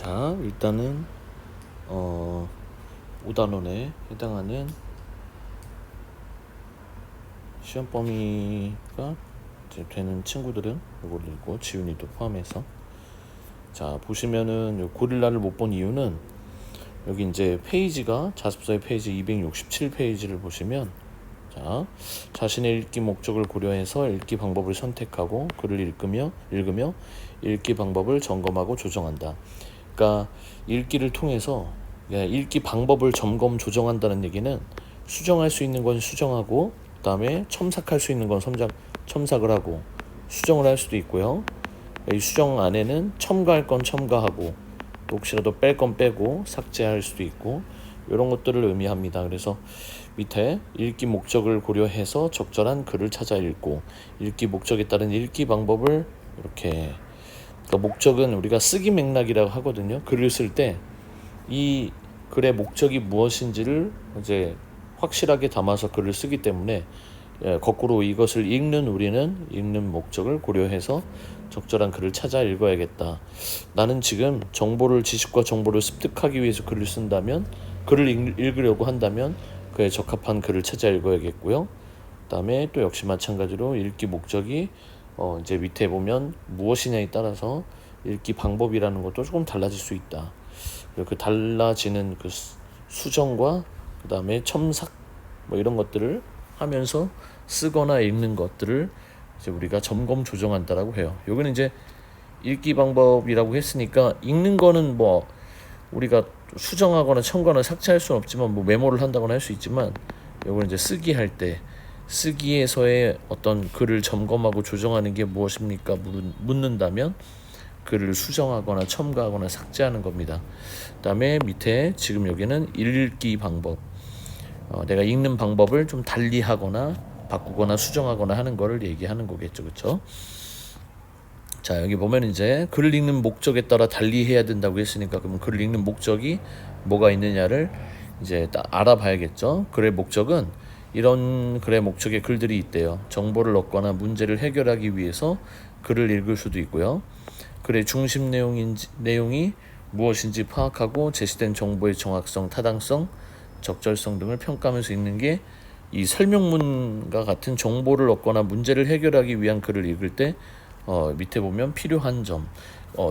자, 일단은 5단원에 해당하는 시험 범위가 이제 되는 친구들은 이걸 읽고 지훈이도 포함해서, 자 보시면은 요 고릴라를 못 본 이유는, 여기 이제 페이지가 자습서의 페이지 267페이지를 보시면, 자 자신의 읽기 목적을 고려해서 읽기 방법을 선택하고 글을 읽으며 읽기 방법을 점검하고 조정한다. 그러니까 읽기를 통해서 읽기 방법을 점검 조정한다는 얘기는, 수정할 수 있는 건 수정하고, 그 다음에 첨삭할 수 있는 건 첨삭을 하고 수정을 할 수도 있고요. 이 수정 안에는 첨가할 건 첨가하고, 또 혹시라도 뺄 건 빼고 삭제할 수도 있고, 이런 것들을 의미합니다. 그래서 밑에 읽기 목적을 고려해서 적절한 글을 찾아 읽고, 읽기 목적에 따른 읽기 방법을 이렇게, 그러니까 목적은 우리가 쓰기 맥락이라고 하거든요. 글을 쓸 때 이 글의 목적이 무엇인지를 이제 확실하게 담아서 글을 쓰기 때문에, 거꾸로 이것을 읽는 우리는 읽는 목적을 고려해서 적절한 글을 찾아 읽어야겠다. 나는 지금 지식과 정보를 습득하기 위해서 글을 쓴다면, 글을 읽으려고 한다면 그에 적합한 글을 찾아 읽어야겠고요. 그 다음에 또 역시 마찬가지로 읽기 목적이 이제 밑에 보면 무엇이냐에 따라서 읽기 방법이라는 것도 조금 달라질 수 있다. 그 달라지는 그 수정과 그 다음에 첨삭 뭐 이런 것들을 하면서 쓰거나 읽는 것들을 이제 우리가 점검 조정한다라고 해요. 요거는 이제 읽기 방법이라고 했으니까, 읽는 거는 뭐 우리가 수정하거나 첨가나 삭제할 수는 없지만, 뭐 메모를 한다거나 할 수 있지만, 요거는 이제 쓰기 할 때, 쓰기에서의 어떤 글을 점검하고 조정하는 게 무엇입니까? 묻는다면 글을 수정하거나 첨가하거나 삭제하는 겁니다. 그 다음에 밑에 지금 여기는 읽기 방법, 내가 읽는 방법을 좀 달리 하거나 바꾸거나 수정하거나 하는 거를 얘기하는 거겠죠. 그렇죠? 자, 여기 보면 이제 글을 읽는 목적에 따라 달리 해야 된다고 했으니까, 그러면 글을 읽는 목적이 뭐가 있느냐를 이제 딱 알아봐야겠죠. 글의 목적은, 이런 글의 목적의 글들이 있대요. 정보를 얻거나 문제를 해결하기 위해서 글을 읽을 수도 있고요. 글의 중심 내용이 무엇인지 파악하고 제시된 정보의 정확성, 타당성, 적절성 등을 평가하면서 읽는 게, 이 설명문과 같은 정보를 얻거나 문제를 해결하기 위한 글을 읽을 때 밑에 보면 필요한 점,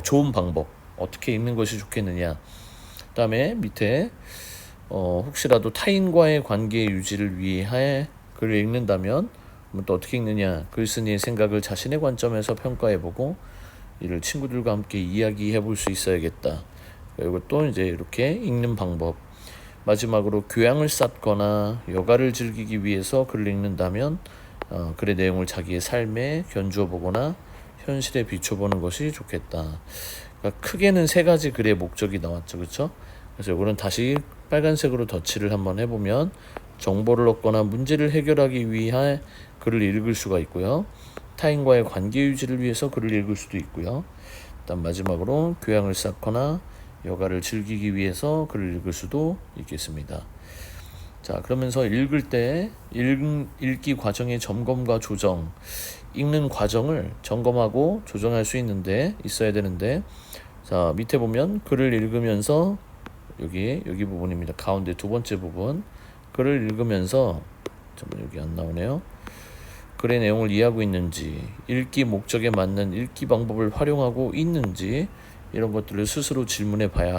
좋은 방법, 어떻게 읽는 것이 좋겠느냐. 그 다음에 밑에 혹시라도 타인과의 관계 유지를 위해 글을 읽는다면 또 어떻게 읽느냐. 글쓴이의 생각을 자신의 관점에서 평가해보고 이를 친구들과 함께 이야기해 볼 수 있어야겠다. 그리고 또 이제 이렇게 읽는 방법. 마지막으로 교양을 쌓거나 여가를 즐기기 위해서 글을 읽는다면 글의 내용을 자기의 삶에 견주어 보거나 현실에 비춰보는 것이 좋겠다. 그러니까 크게는 세 가지 글의 목적이 나왔죠. 그렇죠? 그래서 이거는 다시 빨간색으로 덧칠을 한번 해보면, 정보를 얻거나 문제를 해결하기 위해 글을 읽을 수가 있고요. 타인과의 관계 유지를 위해서 글을 읽을 수도 있고요. 일단 마지막으로 교양을 쌓거나 여가를 즐기기 위해서 글을 읽을 수도 있겠습니다. 자, 그러면서 읽을 때 읽기 과정의 점검과 조정, 읽는 과정을 점검하고 조정할 수 있어야 되는데, 자 밑에 보면 글을 읽으면서 여기 부분입니다. 가운데 두 번째 부분, 글을 읽으면서, 잠깐 여기 안 나오네요. 글의 내용을 이해하고 있는지, 읽기 목적에 맞는 읽기 방법을 활용하고 있는지, 이런 것들을 스스로 질문해 봐야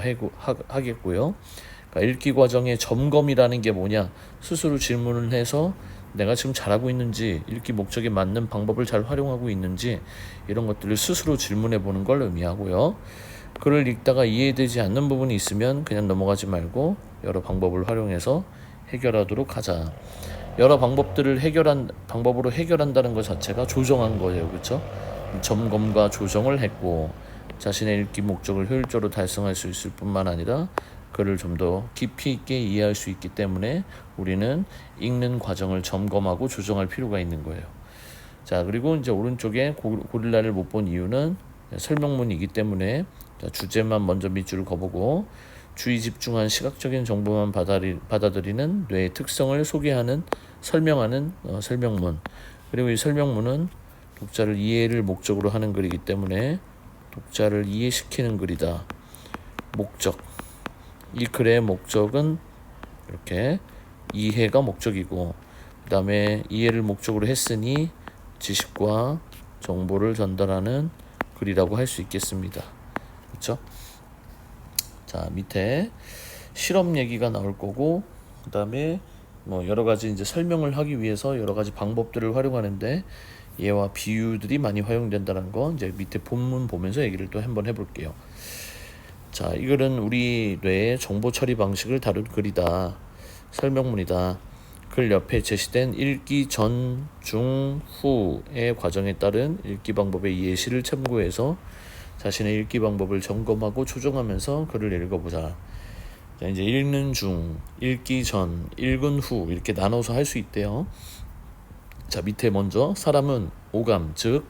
하겠고요. 그러니까 읽기 과정의 점검이라는 게 뭐냐, 스스로 질문을 해서 내가 지금 잘하고 있는지, 읽기 목적에 맞는 방법을 잘 활용하고 있는지, 이런 것들을 스스로 질문해 보는 걸 의미하고요. 글을 읽다가 이해되지 않는 부분이 있으면 그냥 넘어가지 말고 여러 방법을 활용해서 해결하도록 하자. 여러 방법들을 방법으로 해결한다는 것 자체가 조정한 거예요. 그렇죠? 점검과 조정을 했고, 자신의 읽기 목적을 효율적으로 달성할 수 있을 뿐만 아니라 글을 좀 더 깊이 있게 이해할 수 있기 때문에 우리는 읽는 과정을 점검하고 조정할 필요가 있는 거예요. 자, 그리고 이제 오른쪽에 고릴라를 못 본 이유는 설명문이기 때문에, 주제만 먼저 밑줄을 그어보고, 주의 집중한 시각적인 정보만 받아들이는 뇌의 특성을 설명하는 설명문. 그리고 이 설명문은 독자를 이해를 목적으로 하는 글이기 때문에 독자를 이해시키는 글이다. 목적. 이 글의 목적은 이렇게 이해가 목적이고, 그 다음에 이해를 목적으로 했으니 지식과 정보를 전달하는 글이라고 할 수 있겠습니다. 그렇죠? 자, 밑에 실험 얘기가 나올 거고, 그 다음에 뭐 여러 가지 이제 설명을 하기 위해서 여러 가지 방법들을 활용하는데 예와 비유들이 많이 활용된다는 거 이제 밑에 본문 보면서 얘기를 또 한번 해볼게요. 자, 이 글은 우리 뇌의 정보 처리 방식을 다룬 글이다. 설명문이다. 글 옆에 제시된 읽기 전, 중, 후의 과정에 따른 읽기 방법의 예시를 참고해서 자신의 읽기 방법을 점검하고 조정하면서 글을 읽어보자. 자, 이제 읽는 중, 읽기 전, 읽은 후 이렇게 나눠서 할 수 있대요. 자, 밑에 먼저 사람은 오감, 즉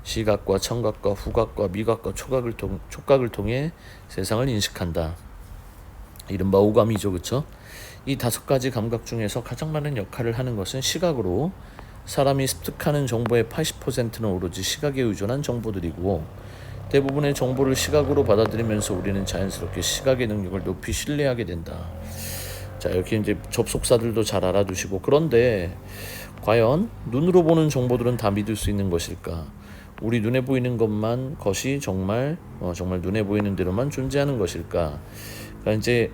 시각과 청각과 후각과 미각과 촉각을 통해 세상을 인식한다. 이른바 오감이죠, 그렇죠? 이 5가지 감각 중에서 가장 많은 역할을 하는 것은 시각으로, 사람이 습득하는 정보의 80%는 오로지 시각에 의존한 정보들이고, 대부분의 정보를 시각으로 받아들이면서 우리는 자연스럽게 시각의 능력을 높이 신뢰하게 된다. 자, 이렇게 이제 접속사들도 잘 알아두시고, 그런데 과연 눈으로 보는 정보들은 다 믿을 수 있는 것일까? 우리 눈에 보이는 것이 정말 눈에 보이는 대로만 존재하는 것일까? 그러니까 이제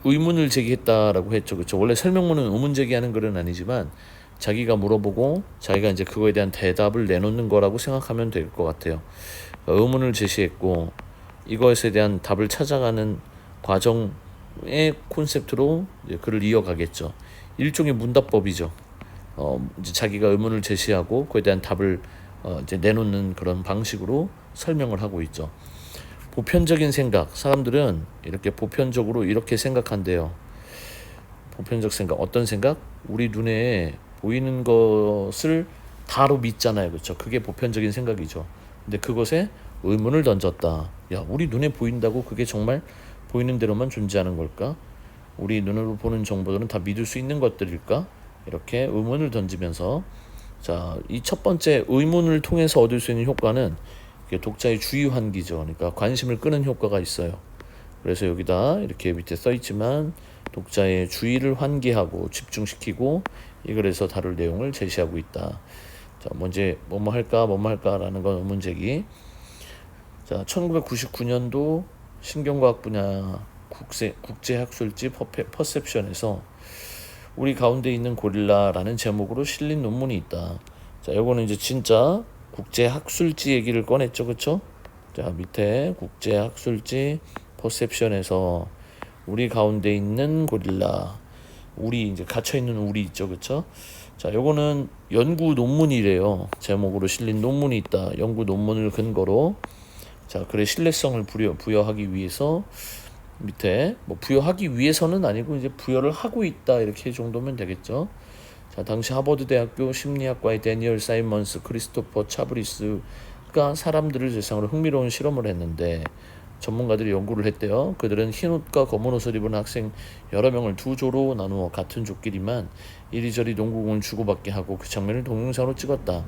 의문을 제기했다라고 했죠, 그렇죠? 원래 설명문은 의문 제기하는 글은 아니지만 자기가 물어보고 자기가 이제 그거에 대한 대답을 내놓는 거라고 생각하면 될 것 같아요. 그러니까 의문을 제시했고 이것에 대한 답을 찾아가는 과정의 콘셉트로 이제 글을 이어가겠죠. 일종의 문답법이죠. 이제 자기가 의문을 제시하고 그에 대한 답을 이제 내놓는 그런 방식으로 설명을 하고 있죠. 보편적인 생각, 사람들은 이렇게 보편적으로 이렇게 생각한대요. 보편적 생각, 어떤 생각? 우리 눈에 보이는 것을 다로 믿잖아요, 그렇죠? 그게 보편적인 생각이죠. 근데 그것에 의문을 던졌다. 야, 우리 눈에 보인다고 그게 정말 보이는 대로만 존재하는 걸까? 우리 눈으로 보는 정보들은 다 믿을 수 있는 것들일까? 이렇게 의문을 던지면서, 자, 이 첫 번째 의문을 통해서 얻을 수 있는 효과는 독자의 주의 환기죠. 그러니까 관심을 끄는 효과가 있어요. 그래서 여기다 이렇게 밑에 써 있지만 독자의 주의를 환기하고 집중시키고 이 글에서 다룰 내용을 제시하고 있다. 자, 먼저 뭐뭐 할까라는 건 의문 제기. 자, 1999년도 신경과학 분야 국제학술지 퍼셉션에서 우리 가운데 있는 고릴라라는 제목으로 실린 논문이 있다. 자, 요거는 이제 진짜 국제학술지 얘기를 꺼냈죠, 그렇죠? 자, 밑에 국제학술지 퍼셉션에서 우리 가운데 있는 고릴라, 우리 이제 갇혀 있는 우리 있죠, 그렇죠? 자, 요거는 연구 논문이래요. 제목으로 실린 논문이 있다. 연구 논문을 근거로, 자, 글의 신뢰성을 부여하기 위해서 밑에 뭐 부여하기 위해서는 아니고 이제 부여를 하고 있다 이렇게 정도면 되겠죠. 자, 당시 하버드 대학교 심리학과의 데니얼 사이먼스, 크리스토퍼 차브리스가 사람들을 대상으로 흥미로운 실험을 했는데 전문가들이 연구를 했대요. 그들은 흰 옷과 검은 옷을 입은 학생 여러 명을 두 조로 나누어 같은 조끼리만 이리저리 농구공을 주고받게 하고 그 장면을 동영상으로 찍었다.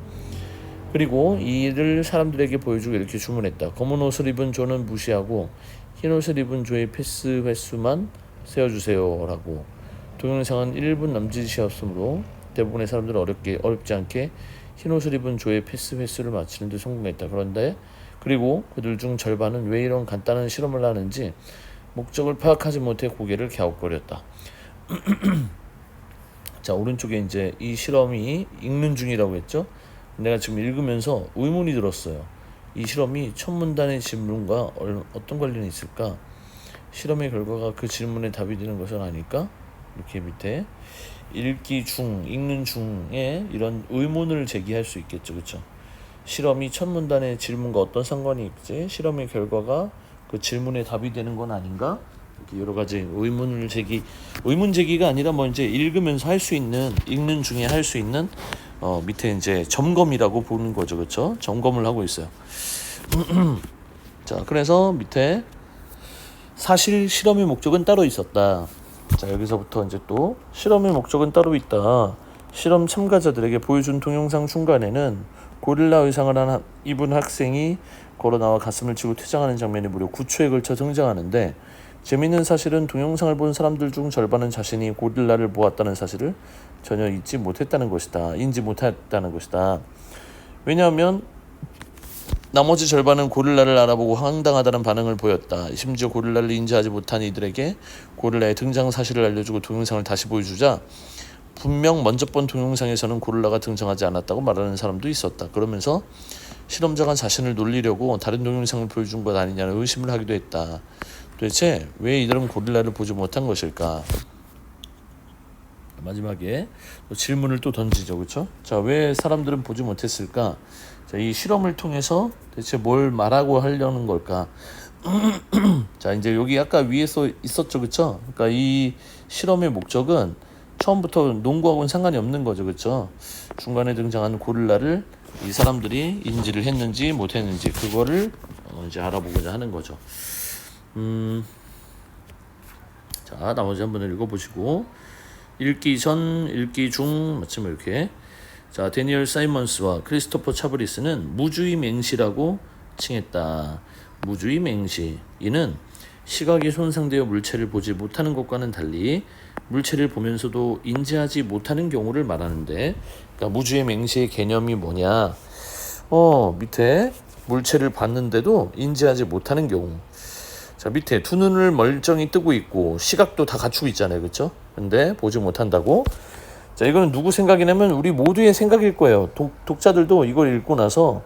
그리고 이를 사람들에게 보여주고 이렇게 주문했다. 검은 옷을 입은 조는 무시하고 흰 옷을 입은 조의 패스 횟수만 세워주세요 라고. 동영상은 1분 남짓이었으므로 대부분의 사람들은 어렵지 않게 흰 옷을 입은 조의 패스 횟수를 맞추는 데 성공했다. 그리고 그들 중 절반은 왜 이런 간단한 실험을 하는지 목적을 파악하지 못해 고개를 갸웃거렸다. 자, 오른쪽에 이제 이 실험이 읽는 중이라고 했죠. 내가 지금 읽으면서 의문이 들었어요. 이 실험이 첫 문단의 질문과 어떤 관련이 있을까? 실험의 결과가 그 질문에 답이 되는 것은 아닐까? 이렇게 밑에 읽는 중에 이런 의문을 제기할 수 있겠죠, 그렇죠? 실험이 첫 문단의 질문과 어떤 상관이 있지? 실험의 결과가 그 질문에 답이 되는 건 아닌가? 이렇게 여러 가지 의문 제기가 아니라 뭐 이제 읽으면서 할 수 있는, 읽는 중에 할 수 있는 밑에 이제 점검이라고 보는 거죠, 그렇죠? 점검을 하고 있어요. 자, 그래서 밑에 사실 실험의 목적은 따로 있었다. 자, 여기서부터 이제 또 실험의 목적은 따로 있다. 실험 참가자들에게 보여준 동영상 중간에는 고릴라 의상을 입은 학생이 걸어 나와 가슴을 치고 퇴장하는 장면이 무려 9초에 걸쳐 등장하는데 재미있는 사실은 동영상을 본 사람들 중 절반은 자신이 고릴라를 보았다는 사실을 전혀 인지 못했다는 것이다. 왜냐하면 나머지 절반은 고릴라를 알아보고 황당하다는 반응을 보였다. 심지어 고릴라를 인지하지 못한 이들에게 고릴라의 등장 사실을 알려주고 동영상을 다시 보여주자 분명 먼저 본 동영상에서는 고릴라가 등장하지 않았다고 말하는 사람도 있었다. 그러면서 실험자가 자신을 놀리려고 다른 동영상을 보여준 것 아니냐는 의심을 하기도 했다. 도대체 왜 이들은 고릴라를 보지 못한 것일까? 마지막에 질문을 또 던지죠, 그렇죠? 자, 왜 사람들은 보지 못했을까? 자, 이 실험을 통해서 대체 뭘 말하고 하려는 걸까? 자, 이제 여기 아까 위에서 있었죠, 그렇죠? 그러니까 이 실험의 목적은 처음부터 농구하고는 상관이 없는 거죠, 그렇죠? 중간에 등장한 고릴라를 이 사람들이 인지를 했는지 못했는지 그거를 이제 알아보고자 하는 거죠. 자, 나머지 한번 읽어보시고 읽기 전, 읽기 중 마침 이렇게. 자, 데니얼 사이먼스와 크리스토퍼 차브리스는 무주의 맹시라고 칭했다. 무주의 맹시. 이는 시각이 손상되어 물체를 보지 못하는 것과는 달리 물체를 보면서도 인지하지 못하는 경우를 말하는데, 그러니까 무주의 맹시의 개념이 뭐냐? 밑에 물체를 봤는데도 인지하지 못하는 경우. 자, 밑에 두 눈을 멀쩡히 뜨고 있고 시각도 다 갖추고 있잖아요, 그렇죠? 근데 보지 못한다고. 자, 이거는 누구 생각이냐면 우리 모두의 생각일 거예요. 독자들도 이걸 읽고 나서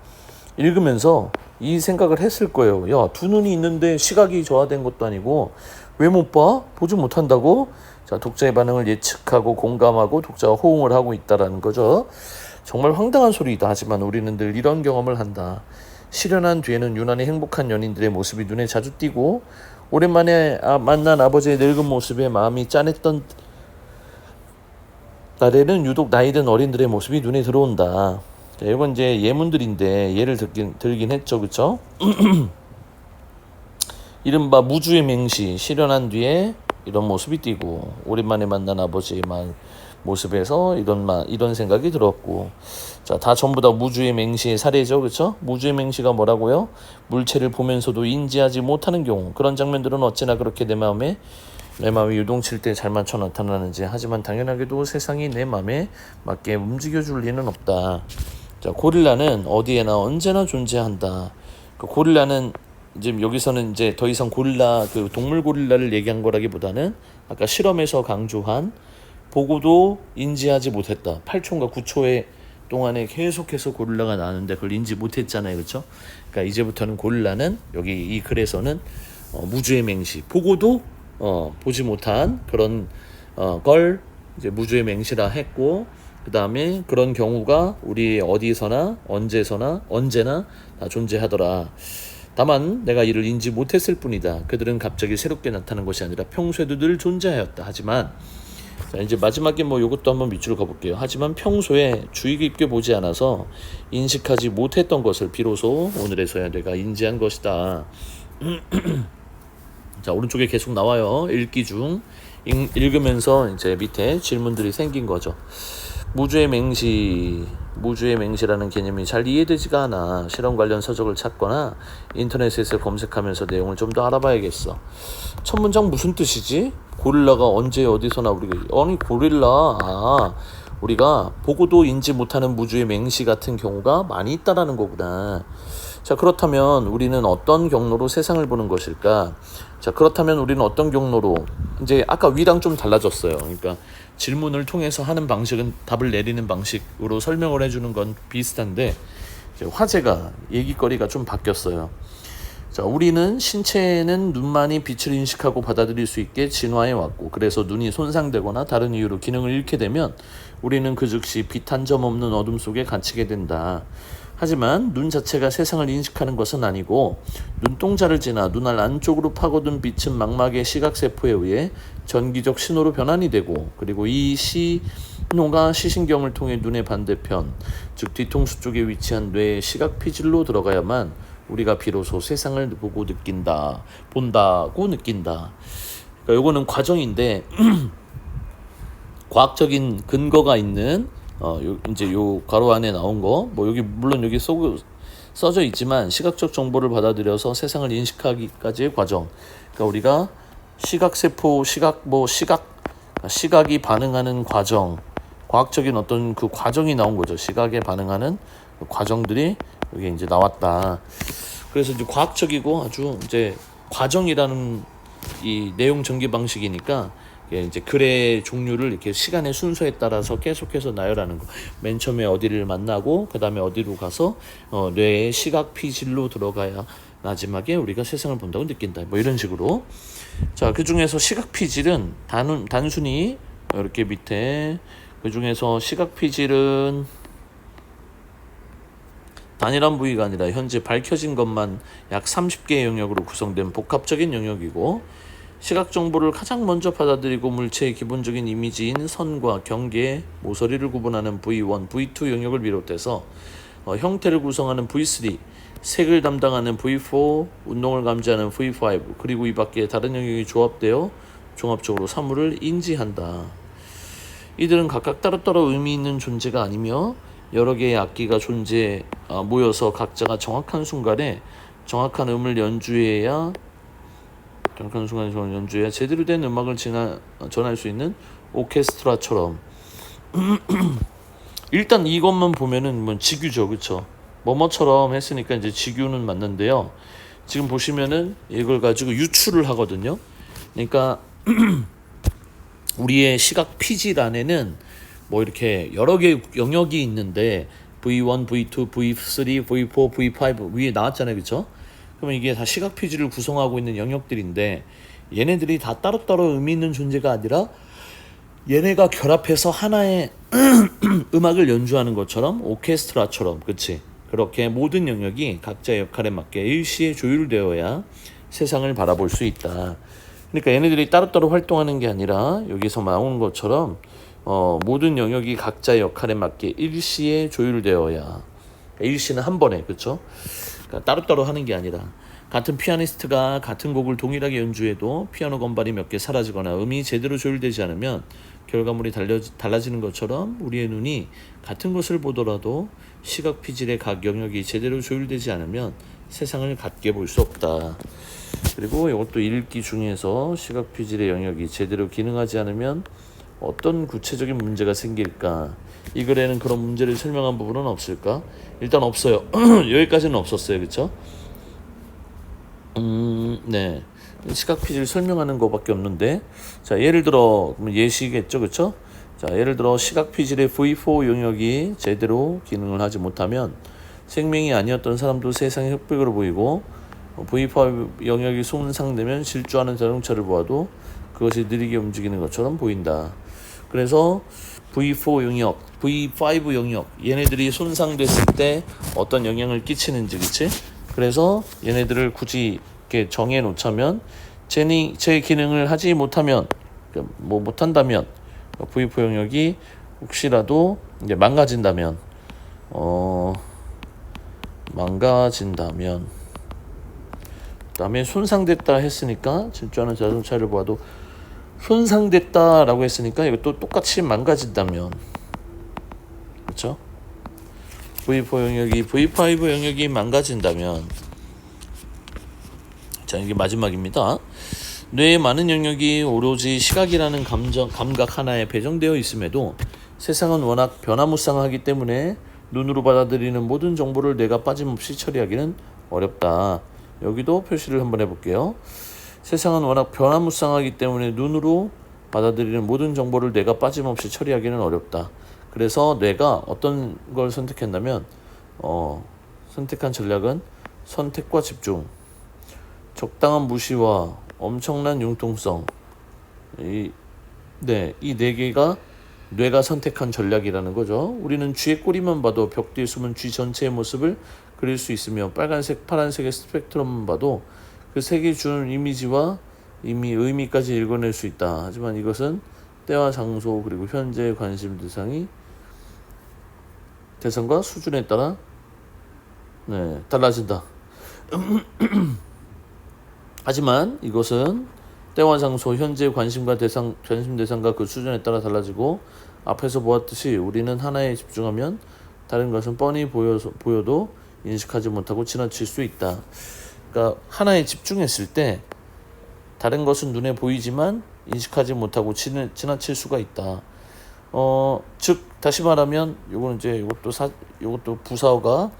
읽으면서 이 생각을 했을 거예요. 야, 두 눈이 있는데 시각이 저하된 것도 아니고 왜 못 봐? 보지 못한다고? 자, 독자의 반응을 예측하고 공감하고 독자와 호응을 하고 있다라는 거죠. 정말 황당한 소리이다. 하지만 우리는 늘 이런 경험을 한다. 실현한 뒤에는 유난히 행복한 연인들의 모습이 눈에 자주 띄고 오랜만에 만난 아버지의 늙은 모습에 마음이 짠했던 날에는 유독 나이 든 어린들의 모습이 눈에 들어온다. 자, 이건 이제 예문들인데 예를 들긴 했죠, 그렇죠? 이른바 무주의 맹시, 실현한 뒤에 이런 모습이 띄고 오랜만에 만난 아버지의 모습에서 이런 생각이 들었고, 자, 다 전부 다 무주의 맹시의 사례죠, 그렇죠? 무주의 맹시가 뭐라고요? 물체를 보면서도 인지하지 못하는 경우. 그런 장면들은 어찌나 그렇게 내 마음이 요동칠 때 잘 맞춰 나타나는지. 하지만 당연하게도 세상이 내 마음에 맞게 움직여줄 리는 없다. 자, 고릴라는 어디에나 언제나 존재한다. 그 고릴라는 이제 여기서는 이제 더 이상 고릴라, 그 동물 고릴라를 얘기한 거라기보다는 아까 실험에서 강조한 보고도 인지하지 못했다. 8초인가 9초의 동안에 계속해서 고릴라가 나왔는데 그걸 인지 못했잖아요, 그렇죠? 그러니까 이제부터는 고릴라는 여기 이 글에서는 무주의 맹시, 보고도 보지 못한 그런 걸 이제 무주의 맹시라 했고, 그 다음에 그런 경우가 우리 어디서나 언제나 다 존재하더라. 다만 내가 이를 인지 못했을 뿐이다. 그들은 갑자기 새롭게 나타난 것이 아니라 평소에도 늘 존재하였다. 하지만 자, 이제 마지막에 요것도 한번 밑줄을 그어볼게요. 하지만 평소에 주의 깊게 보지 않아서 인식하지 못했던 것을 비로소 오늘에서야 내가 인지한 것이다. 자, 오른쪽에 계속 나와요. 읽기 중. 읽으면서 이제 밑에 질문들이 생긴 거죠. 무주의 맹시라는 개념이 잘 이해되지가 않아. 실험 관련 서적을 찾거나 인터넷에서 검색하면서 내용을 좀 더 알아봐야겠어. 첫 문장 무슨 뜻이지? 고릴라가 언제 어디서나 우리가 보고도 인지 못하는 무주의 맹시 같은 경우가 많이 있다라는 거구나. 자, 그렇다면 우리는 어떤 경로로 세상을 보는 것일까? 자, 그렇다면 우리는 어떤 경로로, 이제 아까 위랑 좀 달라졌어요. 그러니까 질문을 통해서 하는 방식은 답을 내리는 방식으로 설명을 해주는 건 비슷한데 이제 화제가, 얘기거리가 좀 바뀌었어요. 자, 우리는 신체에는 눈만이 빛을 인식하고 받아들일 수 있게 진화해 왔고, 그래서 눈이 손상되거나 다른 이유로 기능을 잃게 되면 우리는 그 즉시 빛 한 점 없는 어둠 속에 갇히게 된다. 하지만 눈 자체가 세상을 인식하는 것은 아니고 눈동자를 지나 눈알 안쪽으로 파고든 빛은 망막의 시각세포에 의해 전기적 신호로 변환이 되고, 그리고 이 신호가 시신경을 통해 눈의 반대편, 즉 뒤통수 쪽에 위치한 뇌의 시각 피질로 들어가야만 우리가 비로소 세상을 본다고 느낀다. 그러니까 요거는 과정인데 과학적인 근거가 있는 이제 요 가로 안에 나온 거, 여기 물론 여기 써져 있지만 시각적 정보를 받아들여서 세상을 인식하기까지의 과정. 그러니까 우리가 시각세포, 시각이 반응하는 과정, 과학적인 어떤 그 과정이 나온 거죠. 시각에 반응하는 그 과정들이 여기 이제 나왔다. 그래서 이제 과학적이고 아주 이제 과정이라는 이 내용 전개 방식이니까 이제 글의 종류를 이렇게 시간의 순서에 따라서 계속해서 나열하는 거. 맨 처음에 어디를 만나고 그 다음에 어디로 가서 뇌의 시각 피질로 들어가야 마지막에 우리가 세상을 본다고 느낀다. 뭐 이런 식으로. 자, 그 중에서 시각 피질은 단순히 이렇게 밑에 그 중에서 시각 피질은 단일한 부위가 아니라 현재 밝혀진 것만 약 30개의 영역으로 구성된 복합적인 영역이고, 시각 정보를 가장 먼저 받아들이고 물체의 기본적인 이미지인 선과 경계, 모서리를 구분하는 V1, V2 영역을 비롯해서 형태를 구성하는 V3, 색을 담당하는 V4, 운동을 감지하는 V5, 그리고 이 밖에 다른 영역이 조합되어 종합적으로 사물을 인지한다. 이들은 각각 따로따로 의미 있는 존재가 아니며 여러 개의 악기가 모여서 각자가 정확한 순간에 정확한 음을 연주해야 제대로 된 음악을 전할 수 있는 오케스트라처럼. 일단 이것만 보면은 뭐 지규죠, 그렇죠? 뭐뭐처럼 했으니까 이제 지규는 맞는데요. 지금 보시면은 이걸 가지고 유추를 하거든요. 그러니까 우리의 시각 피질 안에는 뭐 이렇게 여러 개의 영역이 있는데 V1, V2, V3, V4, V5 위에 나왔잖아요, 그렇죠? 그러면 이게 다 시각 피질을 구성하고 있는 영역들인데 얘네들이 다 따로따로 의미 있는 존재가 아니라 얘네가 결합해서 하나의 음악을 연주하는 것처럼 오케스트라처럼, 그치? 그렇게 모든 영역이 각자의 역할에 맞게 일시에 조율되어야 세상을 바라볼 수 있다. 그러니까 얘네들이 따로따로 활동하는 게 아니라 여기서 나오는 것처럼 모든 영역이 각자의 역할에 맞게 일시에 조율되어야. 그러니까 일시는 한 번에, 그렇죠? 그러니까 따로따로 하는 게 아니라 같은 피아니스트가 같은 곡을 동일하게 연주해도 피아노 건반이 몇 개 사라지거나 음이 제대로 조율되지 않으면 결과물이 달라지는 것처럼 우리의 눈이 같은 것을 보더라도 시각 피질의 각 영역이 제대로 조율되지 않으면 세상을 같게 볼 수 없다. 그리고 이것도 읽기 중에서 시각 피질의 영역이 제대로 기능하지 않으면 어떤 구체적인 문제가 생길까? 이 글에는 그런 문제를 설명한 부분은 없을까? 일단 없어요. 여기까지는 없었어요, 그렇죠? 네. 시각 피질 설명하는 것밖에 없는데, 자, 예를 들어 예시겠죠, 그렇죠? 자, 예를 들어 시각 피질의 V4 영역이 제대로 기능을 하지 못하면 생명이 아니었던 사람도 세상의 흑백으로 보이고, V5 영역이 손상되면 실주하는 자동차를 보아도 그것이 느리게 움직이는 것처럼 보인다. 그래서 V4 영역, V5 영역, 얘네들이 손상됐을 때 어떤 영향을 끼치는지, 그치? 그래서 얘네들을 굳이 이렇게 정해 놓자면 제 기능을 하지 못하면, 못한다면 V4 영역이 혹시라도 이제 망가진다면 그다음에 손상됐다 했으니까 질주하는 자동차를 보아도 손상됐다라고 했으니까 이것도 똑같이 망가진다면, 그렇죠? V4 영역이 V5 영역이 망가진다면, 자, 이게 마지막입니다. 뇌의 많은 영역이 오로지 시각이라는 감각 하나에 배정되어 있음에도 세상은 워낙 변화무쌍하기 때문에 눈으로 받아들이는 모든 정보를 뇌가 빠짐없이 처리하기는 어렵다. 여기도 표시를 한번 해볼게요. 세상은 워낙 변화무쌍하기 때문에 눈으로 받아들이는 모든 정보를 뇌가 빠짐없이 처리하기는 어렵다. 그래서 뇌가 어떤 걸 선택했냐면 선택한 전략은 선택과 집중, 적당한 무시와 엄청난 융통성, 이 네 개가 뇌가 선택한 전략이라는 거죠. 우리는 쥐의 꼬리만 봐도 벽 뒤에 숨은 쥐 전체의 모습을 그릴 수 있으며 빨간색, 파란색의 스펙트럼만 봐도 그 색이 주는 이미지와 이미 의미까지 읽어낼 수 있다. 하지만 이것은 때와 장소 그리고 현재 관심 대상과 수준에 따라 달라진다. 하지만 이것은 때와 장소, 현재 관심 대상과 그 수준에 따라 달라지고, 앞에서 보았듯이 우리는 하나에 집중하면 다른 것은 뻔히 보여도 인식하지 못하고 지나칠 수 있다. 그러니까 하나에 집중했을 때 다른 것은 눈에 보이지만 인식하지 못하고 지나칠 수가 있다. 즉 다시 말하면 이것도 부사어가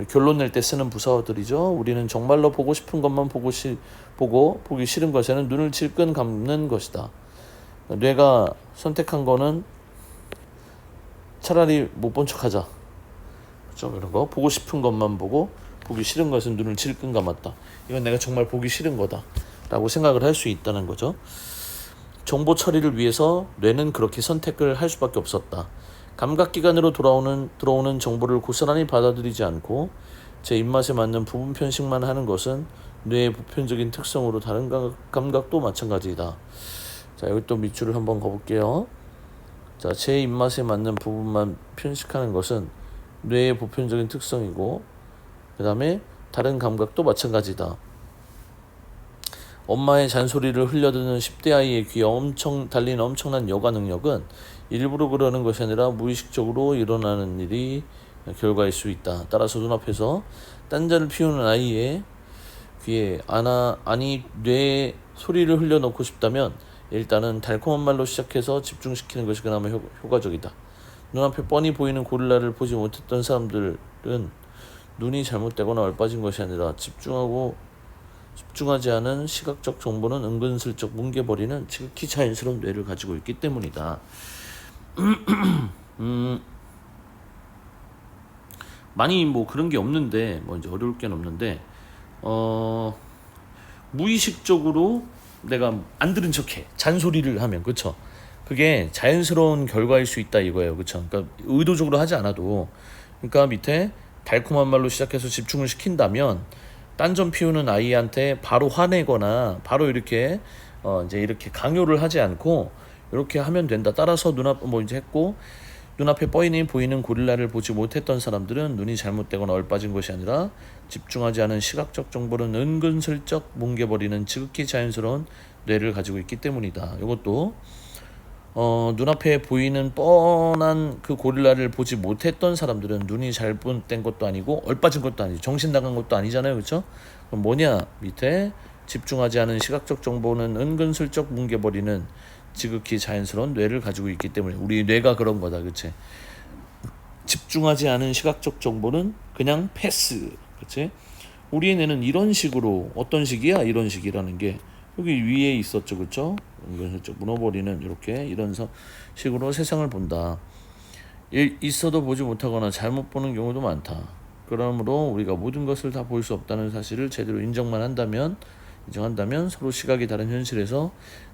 결론 낼 때 쓰는 부사어들이죠. 우리는 정말로 보고 싶은 것만 보고 보기 싫은 것에는 눈을 질끈 감는 것이다. 뇌가 선택한 거는 차라리 못 본 척하자. 그렇죠? 이런 거 보고 싶은 것만 보고 보기 싫은 것은 눈을 질끈 감았다. 이건 내가 정말 보기 싫은 거다라고 생각을 할 수 있다는 거죠. 정보 처리를 위해서 뇌는 그렇게 선택을 할 수밖에 없었다. 감각기관으로 들어오는 정보를 고스란히 받아들이지 않고 제 입맛에 맞는 부분 편식만 하는 것은 뇌의 보편적인 특성으로 다른 감각도 마찬가지이다. 자, 여기 또 밑줄을 한번 그어볼게요. 자, 제 입맛에 맞는 부분만 편식하는 것은 뇌의 보편적인 특성이고 그 다음에 다른 감각도 마찬가지다. 엄마의 잔소리를 흘려듣는 10대 아이의 귀에 달린 엄청난 여가 능력은 일부러 그러는 것이 아니라 무의식적으로 일어나는 일이 결과일 수 있다. 따라서 눈앞에서 딴자를 피우는 아이의 귀에 뇌에 소리를 흘려넣고 싶다면 일단은 달콤한 말로 시작해서 집중시키는 것이 그나마 효과적이다. 눈앞에 뻔히 보이는 고릴라를 보지 못했던 사람들은 눈이 잘못되거나 얼빠진 것이 아니라 집중하지 않은 시각적 정보는 은근슬쩍 뭉개버리는 지극히 자연스러운 뇌를 가지고 있기 때문이다. 많이 뭐 그런 게 없는데 이제 어려울 게 없는데 무의식적으로 내가 안 들은 척해 잔소리를 하면 그쵸? 그게 자연스러운 결과일 수 있다 이거예요. 그쵸? 그러니까 의도적으로 하지 않아도 그러니까 밑에 달콤한 말로 시작해서 집중을 시킨다면 딴전 피우는 아이한테 바로 화내거나 바로 이렇게 이제 이렇게 강요를 하지 않고 이렇게 하면 된다. 따라서 눈앞에 뻔히 보이는 고릴라를 보지 못했던 사람들은 눈이 잘못되거나 얼빠진 것이 아니라 집중하지 않은 시각적 정보는 은근슬쩍 뭉개버리는 지극히 자연스러운 뇌를 가지고 있기 때문이다. 이것도 눈앞에 보이는 뻔한 그 고릴라를 보지 못했던 사람들은 눈이 잘못된 것도 아니고 얼빠진 것도 아니고 정신 나간 것도 아니잖아요. 그렇죠? 그럼 뭐냐? 밑에 집중하지 않은 시각적 정보는 은근슬쩍 뭉개버리는 지극히 자연스러운 뇌를 가지고 있기 때문에 우리 뇌가 그런 거다. 그치? 집중하지 않은 시각적 정보는 그냥 패스. 그치? 우리의 뇌는 이런 식으로 어떤 식이야? 이런 식이라는 게 여기 위에 있었죠. 그쵸? 은근슬쩍 무너버리는 이렇게 이런 식으로 세상을 본다. 있어도 보지 못하거나 잘못 보는 경우도 많다. 그러므로 우리가 모든 것을 다 볼 수 없다는 사실을 제대로 인정한다면 서로 시각이 다른 현실에서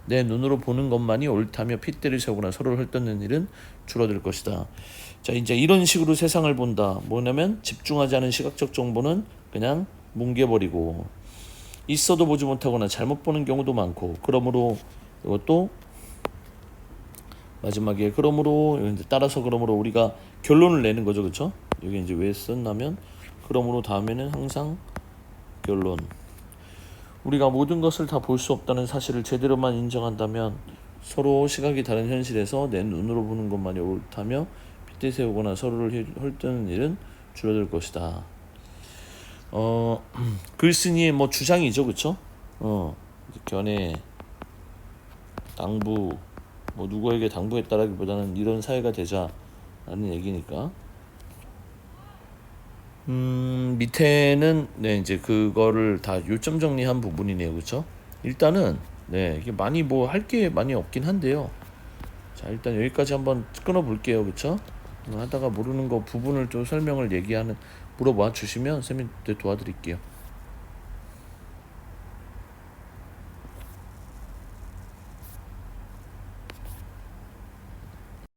내 눈으로 보는 것만이 옳다며 핏대를 세우거나 서로를 헐뜯는 일은 줄어들 것이다. 자, 이제 이런 식으로 세상을 본다. 뭐냐면 집중하지 않은 시각적 정보는 그냥 뭉개버리고 있어도 보지 못하거나 잘못 보는 경우도 많고 그러므로 이것도 마지막에 그러므로 우리가 결론을 내는 거죠. 그렇죠? 여기 이제 왜 썼냐면 그러므로 다음에는 항상 결론. 우리가 모든 것을 다 볼 수 없다는 사실을 제대로만 인정한다면 서로 시각이 다른 현실에서 내 눈으로 보는 것만이 옳다며 핏대 세우거나 서로를 헐뜯는 일은 줄어들 것이다. 글쓴이의 뭐 주장이죠. 그쵸? 견해, 당부, 뭐 누구에게 당부했다라기보다는 이런 사회가 되자라는 얘기니까. 밑에는 이제 그거를 다 요점 정리한 부분이네요. 그쵸? 일단은 이게 많이 뭐 할 게 많이 없긴 한데요. 자, 일단 여기까지 한번 끊어 볼게요. 그쵸? 하다가 모르는 거 부분을 좀 물어봐 주시면 쌤이 도와드릴게요.